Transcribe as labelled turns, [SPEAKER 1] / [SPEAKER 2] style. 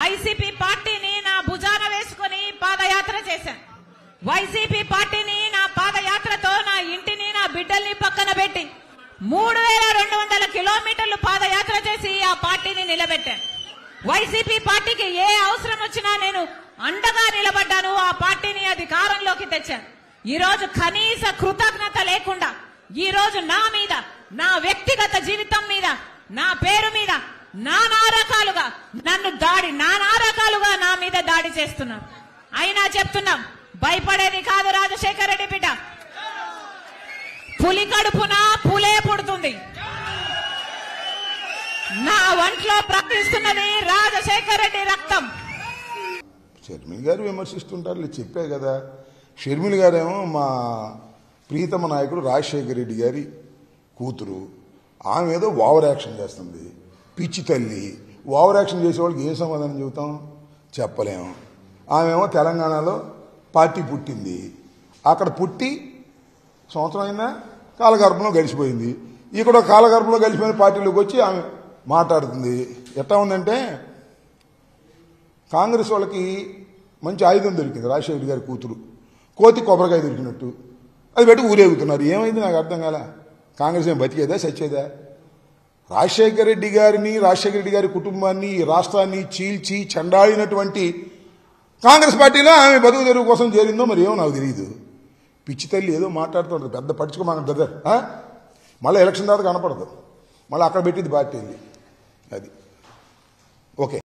[SPEAKER 1] YCP పార్టీని నా భుజాన వేసుకుని పాదయాత్ర చేశాను. వైసీపీ పార్టీని నా పాదయాత్రతో నా ఇంటిని నా బిడ్డల్ని పక్కన పెట్టి 3200 కిలోమీటర్లు పాదయాత్ర చేసి ఆ పార్టీని నిలబెట్టాను. వైసీపీ పార్టీకి ఏ అవసరం వచ్చినా నేను అండగా నిలబడ్డాను. ఆ పార్టీని అధికారంలోకి తెచ్చాను. ఈ రోజు కనీస కృతజ్ఞత లేకుండా ఈ రోజు నా మీద, నా వ్యక్తిగత జీవితం మీద, నా పేరు మీద నానా రకాలుగా నా మీద దాడి చేస్తున్నారు. అయినా చెప్తున్నాం, భయపడేది కాదు రాజశేఖర రెడ్డి బిడ్డ. పులి కడుపున పులే పుడుతుంది. నా ఒంట్లో ప్రవహిస్తున్నది రాజశేఖర రెడ్డి రక్తం.
[SPEAKER 2] షర్మిల గారు విమర్శిస్తుంటారు, చెప్పే కదా. షర్మిల గారేమో మా ప్రీతమ నాయకుడు రాజశేఖర రెడ్డి గారి కూతురు. ఆమె ఏదో ఓవర్ యాక్షన్ చేస్తుంది. పిచ్చి తల్లి. ఓవర్ యాక్షన్ చేసే వాళ్ళకి ఏం సమాధానం చెబుతాం? చెప్పలేము. ఆమెమో తెలంగాణలో పార్టీ పుట్టింది. అక్కడ పుట్టి సంవత్సరం అయినా కాలగర్భంలో గడిచిపోయింది. ఇక్కడ కాలగర్భంలో గడిచిపోయిన పార్టీలోకి వచ్చి ఆమె మాట్లాడుతుంది. ఎట్లా ఉందంటే కాంగ్రెస్ వాళ్ళకి మంచి ఆయుధం దొరికింది. రాజశేఖర గారి కూతురు కోతి కొబ్బరికాయ దొరికినట్టు అది పెట్టి ఊరేగుతున్నారు. ఏమైంది నాకు అర్థం కాల. కాంగ్రెస్ ఏం బతికేదా చచ్చేదా? రాజశేఖర రెడ్డి గారిని, రాజశేఖర రెడ్డి గారి కుటుంబాన్ని, ఈ రాష్ట్రాన్ని చీల్చి చెండాడినటువంటి కాంగ్రెస్ పార్టీలో ఆమె బతుకు తెరువు కోసం చేరిందో మరి ఏమో నాకు తెలియదు. పిచ్చి తల్లి ఏదో మాట్లాడుతుంటారు, పెద్ద పట్టించుకోమని బ్రదర్. మళ్ళీ ఎలక్షన్ తర్వాత కనపడదు. మళ్ళీ అక్కడ పెట్టింది పార్టీ అది. ఓకే.